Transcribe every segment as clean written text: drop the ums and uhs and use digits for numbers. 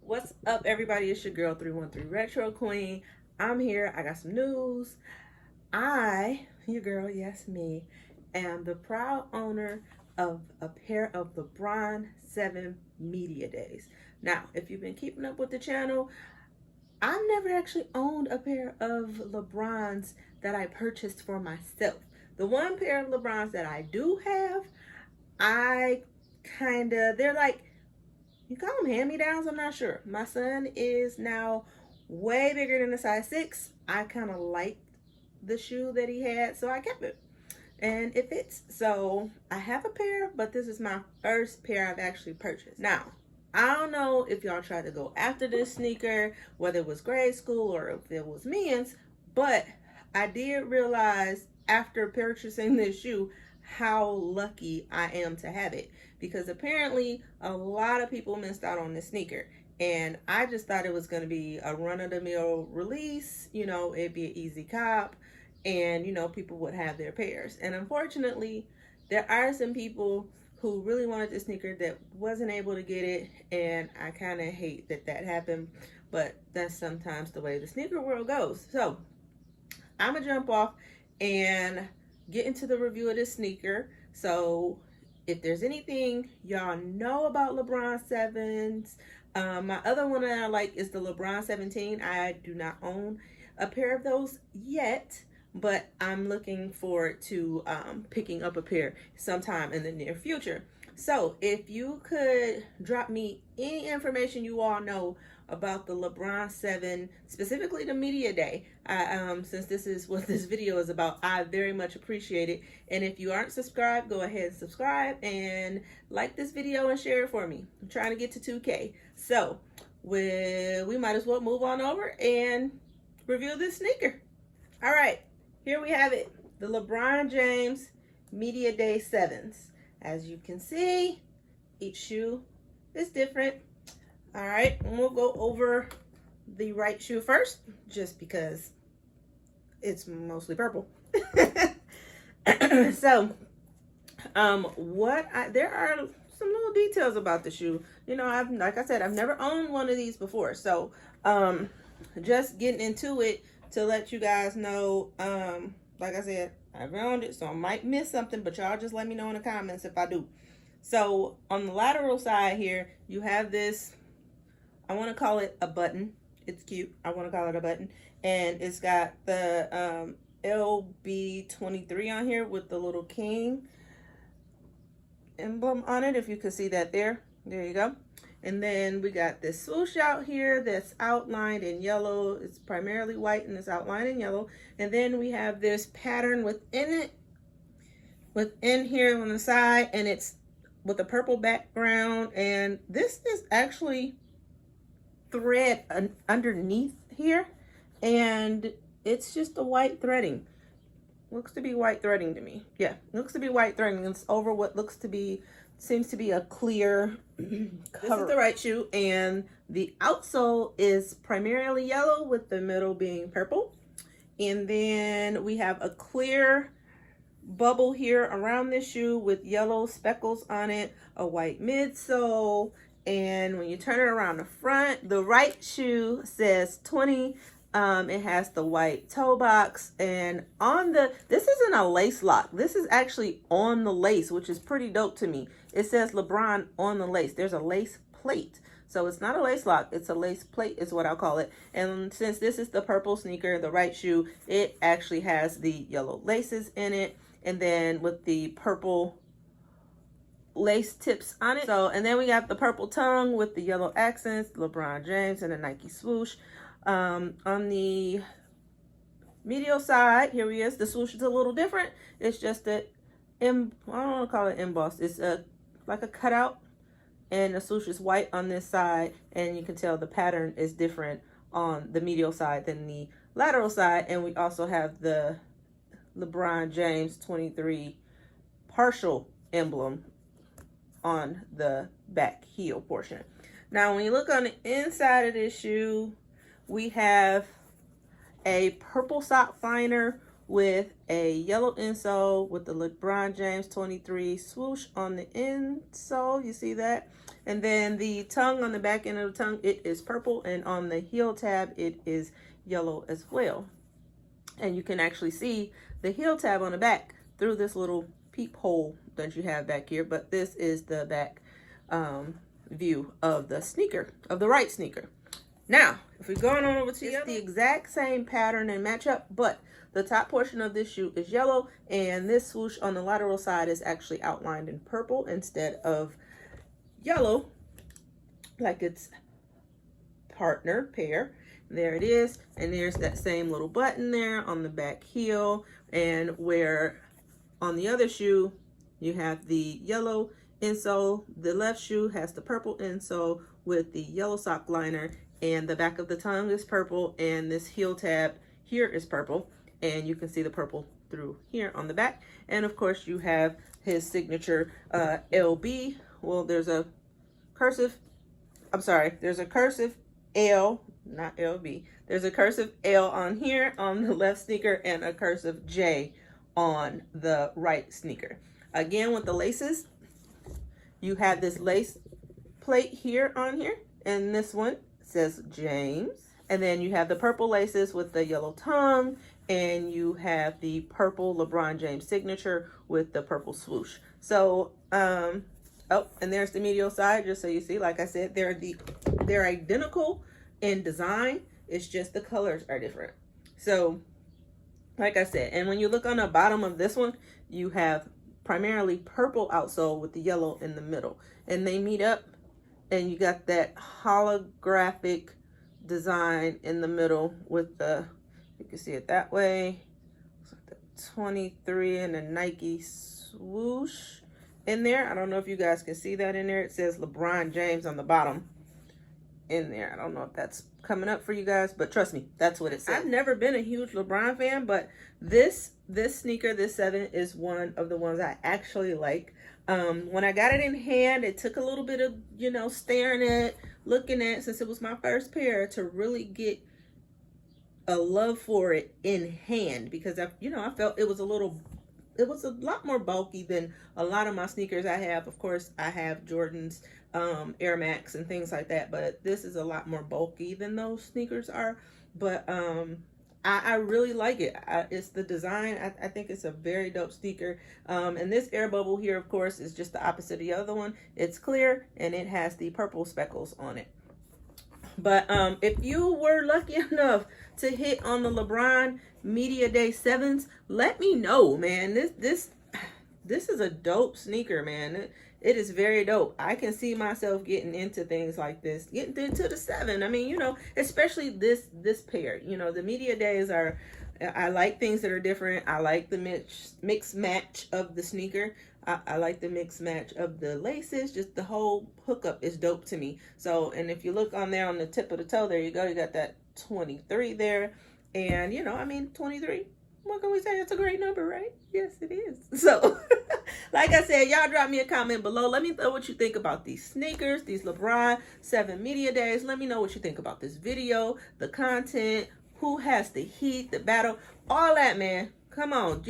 What's up, everybody? It's your girl 313 Retro Queen. I'm here. I got some news. Your girl, yes, me, am the proud owner of a pair of LeBron 7 Media Days. Now, if you've been keeping up with the channel, I've never actually owned a pair of LeBrons that I purchased for myself. The one pair of LeBrons that I do have, they're like, you call them hand-me-downs, I'm not sure. My son is now way bigger than a size 6. I kind of liked the shoe that he had, so I kept it. And it fits. So I have a pair, but this is my first pair I've actually purchased. Now, I don't know if y'all tried to go after this sneaker, whether it was grade school or if it was men's, but I did realize after purchasing this shoe how lucky I am to have it, because apparently a lot of people missed out on this sneaker, and I just thought it was going to be a run-of-the-mill release. You know, it'd be an easy cop, and you know, people would have their pairs. And unfortunately, there are some people who really wanted this sneaker that wasn't able to get it, and I kind of hate that that happened, but that's sometimes the way the sneaker world goes. So I'm gonna jump off and get into the review of this sneaker. So if there's anything y'all know about LeBron 7s, my other one that I like is the LeBron 17. I do not own a pair of those yet, but I'm looking forward to picking up a pair sometime in the near future. So if you could drop me any information you all know about the LeBron 7, specifically the media day, since this is what this video is about, I very much appreciate it. And if you aren't subscribed, go ahead and subscribe and like this video and share it for me. I'm trying to get to 2K. So we might as well move on over and review this sneaker. All right, here we have it, the LeBron James Media Day 7s. As you can see, each shoe is different. All right, and we'll go over the right shoe first, just because it's mostly purple. So, there are some little details about the shoe. You know, like I said, I've never owned one of these before. So, just getting into it to let you guys know, like I said, I've owned it, so I might miss something, but y'all just let me know in the comments if I do. So, on the lateral side here, you have this, I want to call it a button. It's cute. I want to call it a button. And it's got the LB23 on here with the little king emblem on it, if you can see that there. There you go. And then we got this swoosh out here that's outlined in yellow. It's primarily white and it's outlined in yellow. And then we have this pattern within here on the side, and it's with a purple background. And this is actually thread underneath here, and it's just the white threading. Looks to be white threading to me. Yeah, looks to be white threading. It's over what seems to be a clear cover. This is the right shoe, and the outsole is primarily yellow with the middle being purple. And then we have a clear bubble here around this shoe with yellow speckles on it, a white midsole. And when you turn it around the front, the right shoe says 20. It has the white toe box, and this isn't a lace lock. This is actually on the lace, which is pretty dope to me. It says LeBron on the lace. There's a lace plate. So it's not a lace lock, it's a lace plate is what I'll call it. And since this is the purple sneaker, the right shoe, it actually has the yellow laces in it, and then with the purple lace tips on it. So, and then we got the purple tongue with the yellow accents, LeBron James, and a Nike swoosh. On the medial side, here he is. The swoosh is a little different. It's just that, I don't want to call it embossed. It's like a cutout, and the swoosh is white on this side, and you can tell the pattern is different on the medial side than the lateral side. And we also have the LeBron James 23 partial emblem on the back heel portion. Now, when you look on the inside of this shoe, we have a purple sock liner with a yellow insole with the LeBron James 23 swoosh on the insole. You see that? And then the tongue on the back end of the tongue, it is purple, and on the heel tab, it is yellow as well. And you can actually see the heel tab on the back through this little peephole that you have back here. But this is the back view of the sneaker, of the right sneaker. Now, if we're going on over to the exact same pattern and matchup, but the top portion of this shoe is yellow, and this swoosh on the lateral side is actually outlined in purple instead of yellow, like its partner pair. There it is, and there's that same little button there on the back heel, and where on the other shoe you have the yellow insole, the left shoe has the purple insole with the yellow sock liner, and the back of the tongue is purple, and this heel tab here is purple, and you can see the purple through here on the back. And of course you have his signature LB. Well, there's a cursive, there's a cursive L, not LB. There's a cursive L on here on the left sneaker and a cursive J on the right sneaker. Again, with the laces, you have this lace plate here on here, and this one says James. And then you have the purple laces with the yellow tongue, and you have the purple LeBron James signature with the purple swoosh. So, oh, and there's the medial side, just so you see. Like I said, they're identical in design. It's just the colors are different. So, like I said, and when you look on the bottom of this one, you have primarily purple outsole with the yellow in the middle, and they meet up, and you got that holographic design in the middle with the, you can see it that way, it's like the 23 and the Nike swoosh in there. I don't know if you guys can see that in there. It says LeBron James on the bottom in there. I don't know if that's coming up for you guys, but trust me, that's what it says. I've never been a huge LeBron fan, but this sneaker, this 7, is one of the ones I actually like. When I got it in hand, it took a little bit of, staring at, looking at, since it was my first pair, to really get a love for it in hand, because I felt it was a lot more bulky than a lot of my sneakers I have. Of course, I have Jordans, Air Max, and things like that, but this is a lot more bulky than those sneakers are. But I really like it. It's the design. I think it's a very dope sneaker. And this air bubble here, of course, is just the opposite of the other one. It's clear, and it has the purple speckles on it. But if you were lucky enough to hit on the LeBron Media Day 7s, let me know, man. This is a dope sneaker, man. It is very dope. I can see myself getting into things like this, getting into the 7. I mean, especially this pair. The Media Days are, I like things that are different. I like the mix match of the sneaker. I like the mix match of the laces. Just the whole hookup is dope to me. So, and if you look on there on the tip of the toe, there you go. You got that 23 there. And, 23. What can we say? It's a great number, right? Yes, it is. So, like I said, y'all drop me a comment below. Let me know what you think about these sneakers, these LeBron 7 Media Days. Let me know what you think about this video, the content, who has the heat, the battle, all that, man. Come on.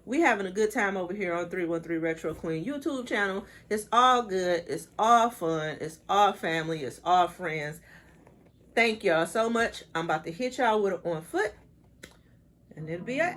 We having a good time over here on 313 Retro Queen YouTube channel. It's all good. It's all fun. It's all family. It's all friends. Thank y'all so much. I'm about to hit y'all with it on foot. And it'll be it.